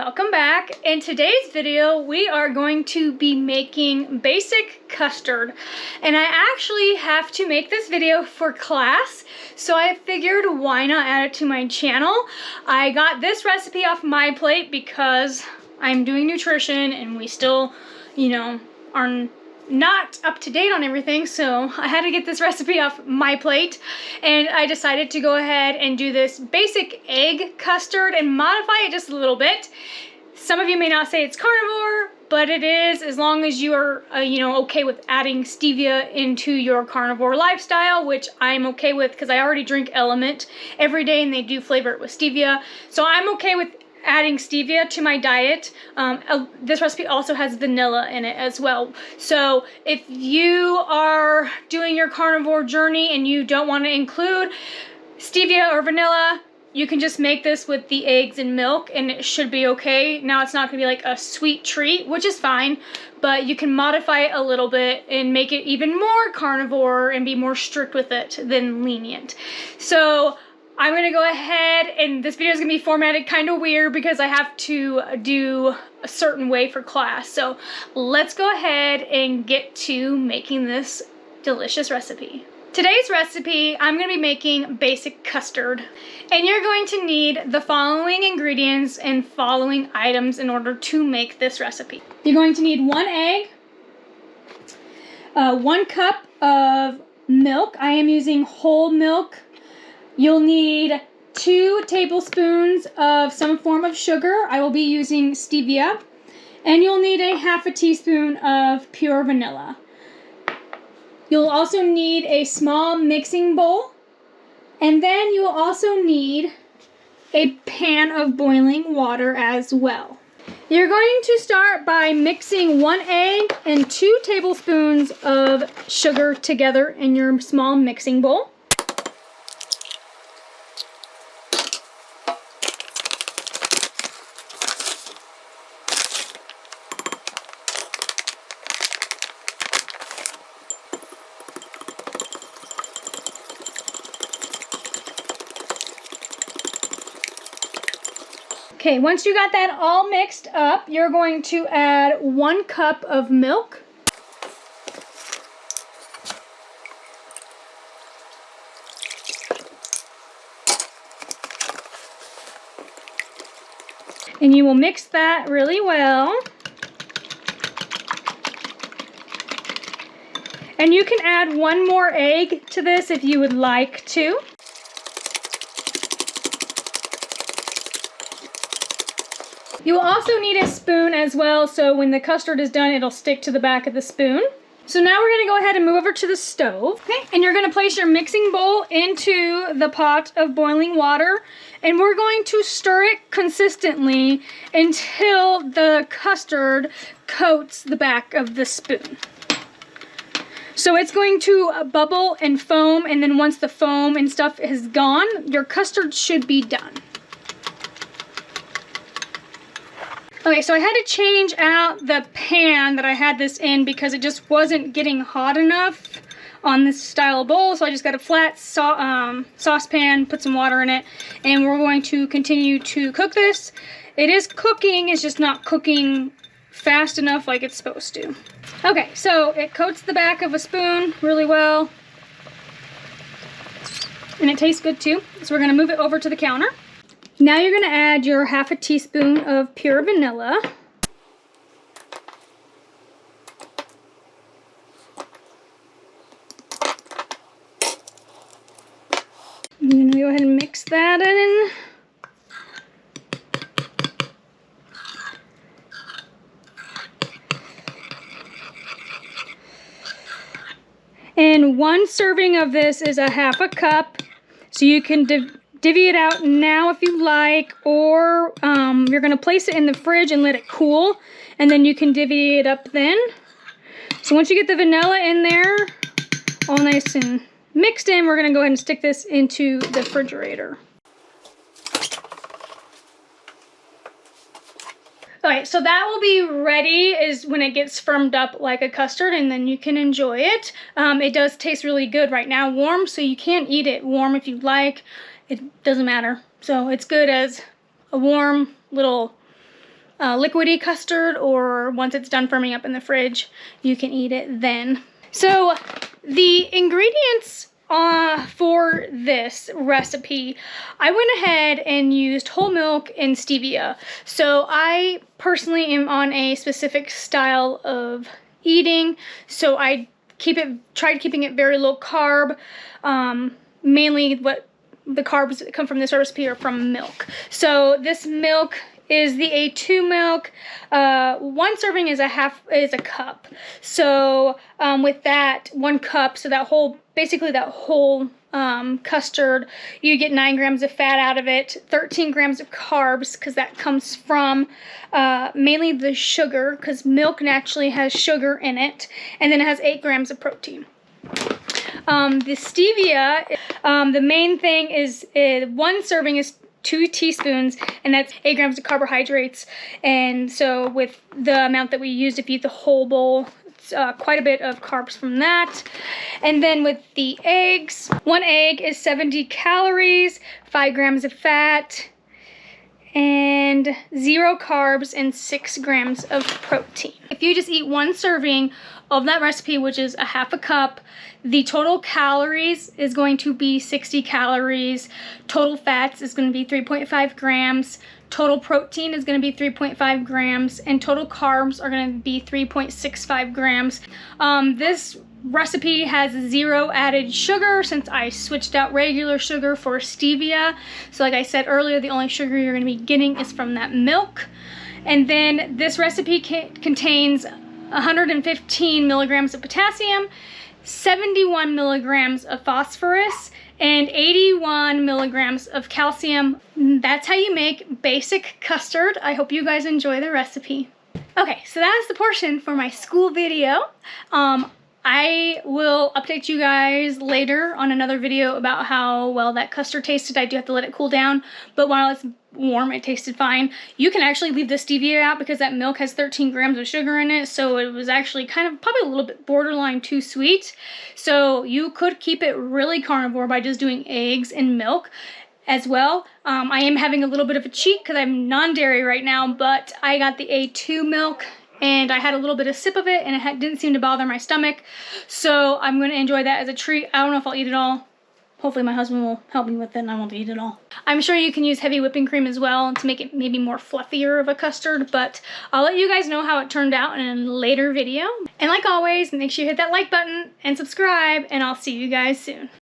Welcome back. In today's video, we are going to be making basic custard. And I actually have to make this video for class, so I figured why not add it to my channel. I got this recipe off my plate because I'm doing nutrition and we still, are not up to date on everything, so I had to get this recipe off my plate, and I decided to go ahead and do this basic egg custard and modify it just a little bit. Some of you may not say it's carnivore, but it is, as long as you are okay with adding stevia into your carnivore lifestyle, which I'm okay with because I already drink Element every day and they do flavor it with stevia, so I'm okay with adding stevia to my diet. This recipe also has vanilla in it as well. So if you are doing your carnivore journey and you don't want to include stevia or vanilla, you can just make this with the eggs and milk and it should be okay. Now it's not going to be like a sweet treat, which is fine, but you can modify it a little bit and make it even more carnivore and be more strict with it than lenient. So I'm going to go ahead, and this video is going to be formatted kind of weird because I have to do a certain way for class. So let's go ahead and get to making this delicious recipe. Today's recipe, I'm going to be making basic custard. And you're going to need the following ingredients and following items in order to make this recipe. You're going to need 1 egg, 1 cup of milk. I am using whole milk. You'll need 2 tablespoons of some form of sugar. I will be using stevia. And you'll need a half a teaspoon of pure vanilla. You'll also need a small mixing bowl. And then you'll also need a pan of boiling water as well. You're going to start by mixing 1 egg and 2 tablespoons of sugar together in your small mixing bowl. Okay, once you got that all mixed up, you're going to add 1 cup of milk. And you will mix that really well. And you can add 1 more egg to this if you would like to. You will also need a spoon as well, so when the custard is done, it'll stick to the back of the spoon. So now we're going to go ahead and move over to the stove. Okay, and you're going to place your mixing bowl into the pot of boiling water, and we're going to stir it consistently until the custard coats the back of the spoon. So it's going to bubble and foam, and then once the foam and stuff is gone, your custard should be done. Okay, so I had to change out the pan that I had this in because it just wasn't getting hot enough on this style bowl. So I just got a flat saucepan, put some water in it, and we're going to continue to cook this. It is cooking, it's just not cooking fast enough like it's supposed to. Okay, so it coats the back of a spoon really well, and it tastes good too. So we're going to move it over to the counter. Now you're going to add your half a teaspoon of pure vanilla. I'm going to go ahead and mix that in. And 1 serving of this is a half a cup, so you can divvy it out now if you like, or you're going to place it in the fridge and let it cool, and then you can divvy it up then. So once you get the vanilla in there, all nice and mixed in, we're going to go ahead and stick this into the refrigerator. Alright, so that will be ready is when it gets firmed up like a custard, and then you can enjoy it. It does taste really good right now warm, so you can eat it warm if you like. It doesn't matter. So it's good as a warm little liquidy custard, or once it's done firming up in the fridge, you can eat it then. So the ingredients for this recipe, I went ahead and used whole milk and stevia. So I personally am on a specific style of eating, so I tried keeping it very low carb. Mainly what the carbs that come from this recipe are from milk. So this milk is the A2 milk. One serving is a cup. So with that 1 cup, so basically that whole custard, you get 9 grams of fat out of it, 13 grams of carbs, because that comes from mainly the sugar, because milk naturally has sugar in it, and then it has 8 grams of protein. The stevia, the main thing is 1 serving is 2 teaspoons, and that's 8 grams of carbohydrates. And so with the amount that we used, if you eat the whole bowl, it's quite a bit of carbs from that. And then with the eggs, 1 egg is 70 calories, 5 grams of fat, and 0 carbs and 6 grams of protein. If you just eat 1 serving of that recipe, which is a half a cup, the total calories is going to be 60 calories. Total fats is going to be 3.5 grams. Total protein is going to be 3.5 grams. And total carbs are going to be 3.65 grams. This recipe has 0 added sugar, since I switched out regular sugar for stevia. So like I said earlier, the only sugar you're going to be getting is from that milk. And then this recipe contains 115 milligrams of potassium, 71 milligrams of phosphorus, and 81 milligrams of calcium. That's how you make basic custard. I hope you guys enjoy the recipe. Okay, so that is the portion for my school video. I will update you guys later on another video about how well that custard tasted. I do have to let it cool down, but while it's warm, it tasted fine. You can actually leave the stevia out because that milk has 13 grams of sugar in it, so it was actually probably a little bit borderline too sweet. So you could keep it really carnivore by just doing eggs and milk as well. I am having a little bit of a cheat because I'm non-dairy right now, but I got the A2 milk and I had a little bit of sip of it, and it didn't seem to bother my stomach. So I'm going to enjoy that as a treat. I don't know if I'll eat it all. Hopefully my husband will help me with it and I won't eat it all. I'm sure you can use heavy whipping cream as well to make it maybe more fluffier of a custard, but I'll let you guys know how it turned out in a later video. And like always, make sure you hit that like button and subscribe, and I'll see you guys soon.